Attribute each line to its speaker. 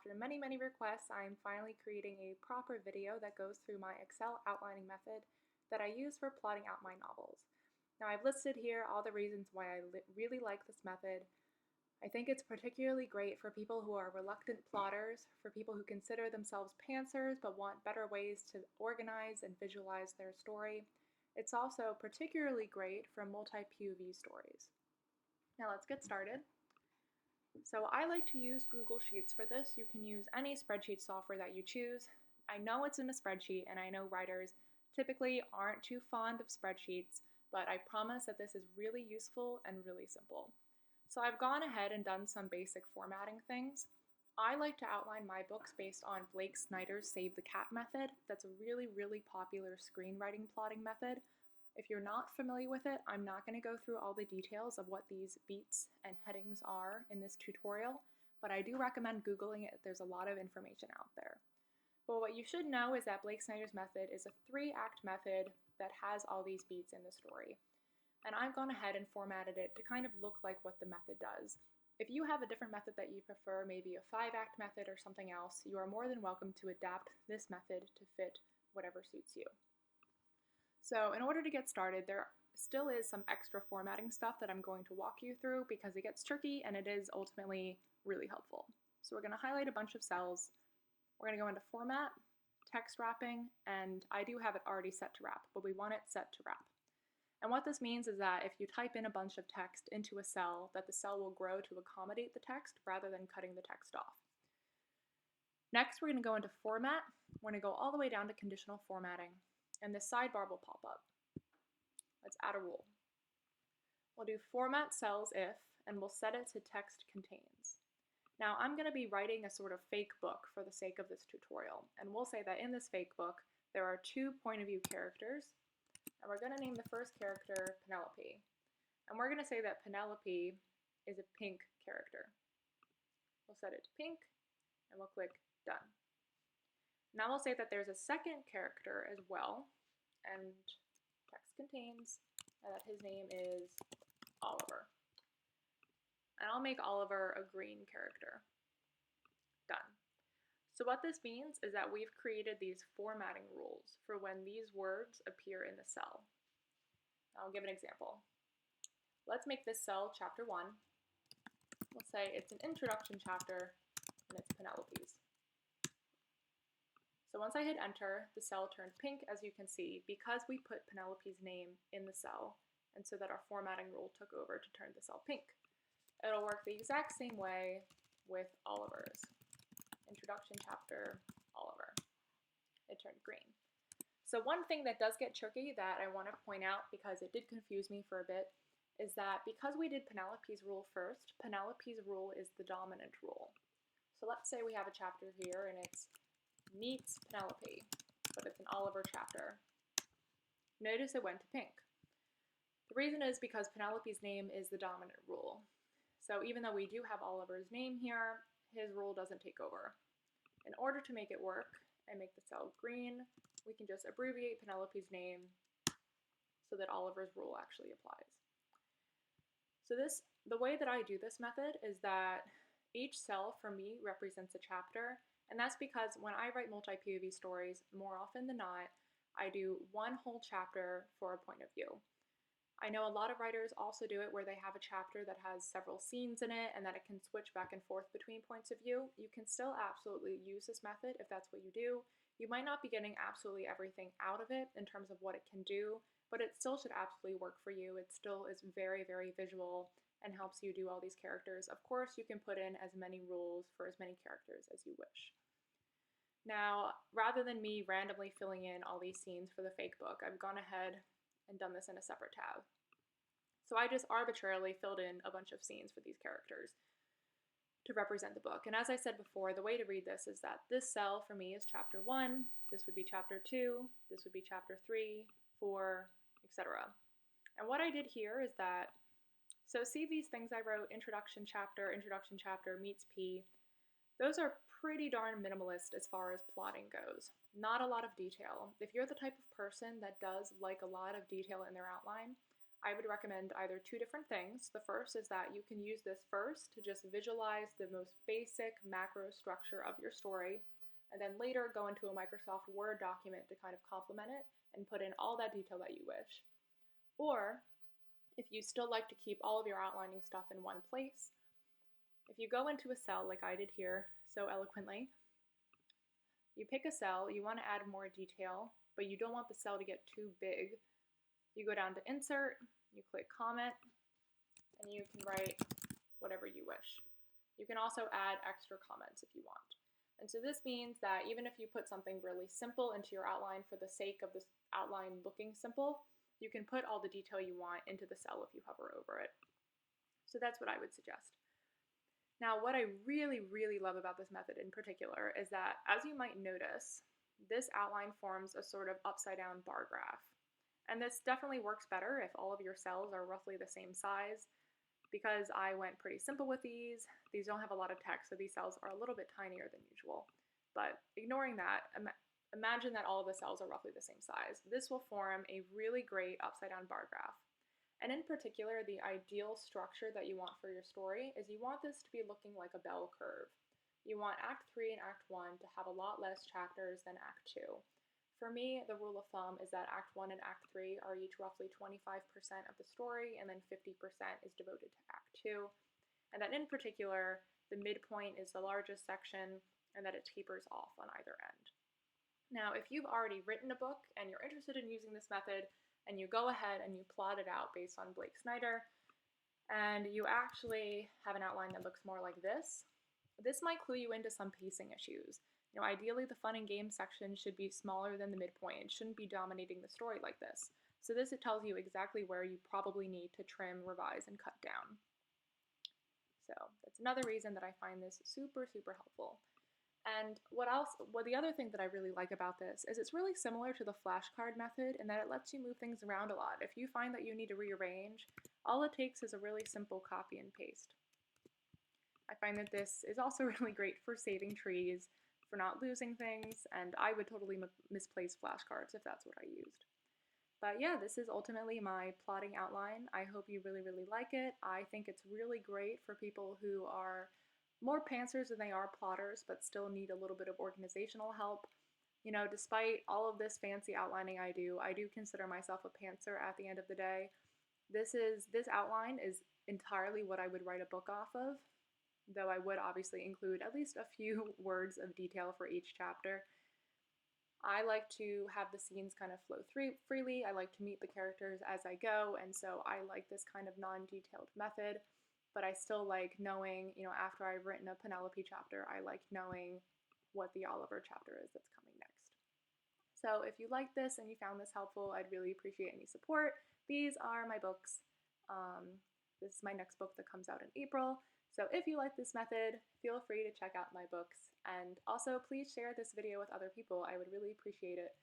Speaker 1: After many requests, I am finally creating a proper video that goes through my Excel outlining method that I use for plotting out my novels. Now I've listed here all the reasons why I really like this method. I think it's particularly great for people who are reluctant plotters, for people who consider themselves pantsers but want better ways to organize and visualize their story. It's also particularly great for multi-POV stories. Now let's get started. So I like to use Google Sheets for this. You can use any spreadsheet software that you choose. I know it's in a spreadsheet, and I know writers typically aren't too fond of spreadsheets, but I promise that this is really useful and really simple. So I've gone ahead and done some basic formatting things. I like to outline my books based on Blake Snyder's Save the Cat method. That's a really popular screenwriting plotting method. If you're not familiar with it, I'm not going to go through all the details of what these beats and headings are in this tutorial, but I do recommend Googling it. There's a lot of information out there. But what you should know is that Blake Snyder's method is a 3-act method that has all these beats in the story. And I've gone ahead and formatted it to kind of look like what the method does. If you have a different method that you prefer, maybe a 5-act method or something else, you are more than welcome to adapt this method to fit whatever suits you. So in order to get started, there still is some extra formatting stuff that I'm going to walk you through because it gets tricky and it is ultimately really helpful. So we're going to highlight a bunch of cells. We're going to go into Format, Text Wrapping, and I do have it already set to wrap, but we want it set to wrap. And what this means is that if you type in a bunch of text into a cell, that the cell will grow to accommodate the text rather than cutting the text off. Next, we're going to go into Format. We're going to go all the way down to Conditional Formatting, and this sidebar will pop up. Let's add a rule. We'll do Format Cells If, and we'll set it to Text Contains. Now, I'm going to be writing a sort of fake book for the sake of this tutorial, and we'll say that in this fake book, there are 2 point of view characters, and we're going to name the first character Penelope. And we're going to say that Penelope is a pink character. We'll set it to pink, and we'll click Done. Now we'll say that there's a second character as well, and text contains, and that his name is Oliver. And I'll make Oliver a green character. Done. So what this means is that we've created these formatting rules for when these words appear in the cell. I'll give an example. Let's make this cell chapter 1. We'll say it's an introduction chapter, and it's Penelope's. So once I hit enter, the cell turned pink, as you can see, because we put Penelope's name in the cell, and so that our formatting rule took over to turn the cell pink. It'll work the exact same way with Oliver's. Introduction chapter, Oliver. It turned green. So one thing that does get tricky that I want to point out, because it did confuse me for a bit, is that because we did Penelope's rule first, Penelope's rule is the dominant rule. So let's say we have a chapter here, and it's Meets Penelope, but it's an Oliver chapter. Notice it went to pink. The reason is because Penelope's name is the dominant rule. So even though we do have Oliver's name here, his rule doesn't take over. In order to make it work and make the cell green, we can just abbreviate Penelope's name so that Oliver's rule actually applies. So the way that I do this method is that each cell for me represents a chapter. And that's because when I write multi-POV stories, more often than not, I do one whole chapter for a point of view. I know a lot of writers also do it where they have a chapter that has several scenes in it and that it can switch back and forth between points of view. You can still absolutely use this method if that's what you do. You might not be getting absolutely everything out of it in terms of what it can do, but it still should absolutely work for you. It still is very visual and helps you do all these characters. Of course, you can put in as many rules for as many characters as you wish. Now, rather than me randomly filling in all these scenes for the fake book, I've gone ahead and done this in a separate tab. So I just arbitrarily filled in a bunch of scenes for these characters to represent the book. And as I said before, the way to read this is that this cell for me is chapter 1, this would be chapter 2, this would be chapter 3, 4, etc. And what I did here is that, so see these things I wrote, introduction chapter, meets P. Those are pretty darn minimalist as far as plotting goes. Not a lot of detail. If you're the type of person that does like a lot of detail in their outline, I would recommend either two different things. The first is that you can use this first to just visualize the most basic macro structure of your story, and then later go into a Microsoft Word document to kind of complement it and put in all that detail that you wish. Or, if you still like to keep all of your outlining stuff in one place, if you go into a cell like I did here so eloquently, you pick a cell, you want to add more detail, but you don't want the cell to get too big. You go down to Insert, you click Comment, and you can write whatever you wish. You can also add extra comments if you want. And so this means that even if you put something really simple into your outline for the sake of this outline looking simple, you can put all the detail you want into the cell if you hover over it. So that's what I would suggest. Now, what I really, really love about this method in particular is that, as you might notice, this outline forms a sort of upside down bar graph. And this definitely works better if all of your cells are roughly the same size. Because I went pretty simple with these don't have a lot of text, so these cells are a little bit tinier than usual. But ignoring that, imagine that all of the cells are roughly the same size. This will form a really great upside down bar graph. And in particular, the ideal structure that you want for your story is you want this to be looking like a bell curve. You want Act 3 and Act 1 to have a lot less chapters than Act 2. For me, the rule of thumb is that Act 1 and Act 3 are each roughly 25% of the story, and then 50% is devoted to Act 2. And that in particular, the midpoint is the largest section, and that it tapers off on either end. Now, if you've already written a book and you're interested in using this method, and you go ahead and you plot it out based on Blake Snyder, and you actually have an outline that looks more like this might clue you into some pacing issues. Ideally the fun and game section should be smaller than the midpoint. It shouldn't be dominating the story like this. So this, it tells you exactly where you probably need to trim, revise, and cut down. So that's another reason that I find this super, super helpful. And the other thing that I really like about this is it's really similar to the flashcard method in that it lets you move things around a lot. If you find that you need to rearrange, all it takes is a really simple copy and paste. I find that this is also really great for saving trees, for not losing things, and I would totally misplace flashcards if that's what I used. But yeah, this is ultimately my plotting outline. I hope you really, really like it. I think it's really great for people who are more pantsers than they are plotters, but still need a little bit of organizational help. Despite all of this fancy outlining I do consider myself a pantser at the end of the day. This outline is entirely what I would write a book off of, though I would obviously include at least a few words of detail for each chapter. I like to have the scenes kind of flow freely. I like to meet the characters as I go, and so I like this kind of non-detailed method, but I still like knowing, after I've written a Penelope chapter, I like knowing what the Oliver chapter is that's coming next. So if you like this and you found this helpful, I'd really appreciate any support. These are my books. This is my next book that comes out in April. So if you like this method, feel free to check out my books. And also, please share this video with other people. I would really appreciate it.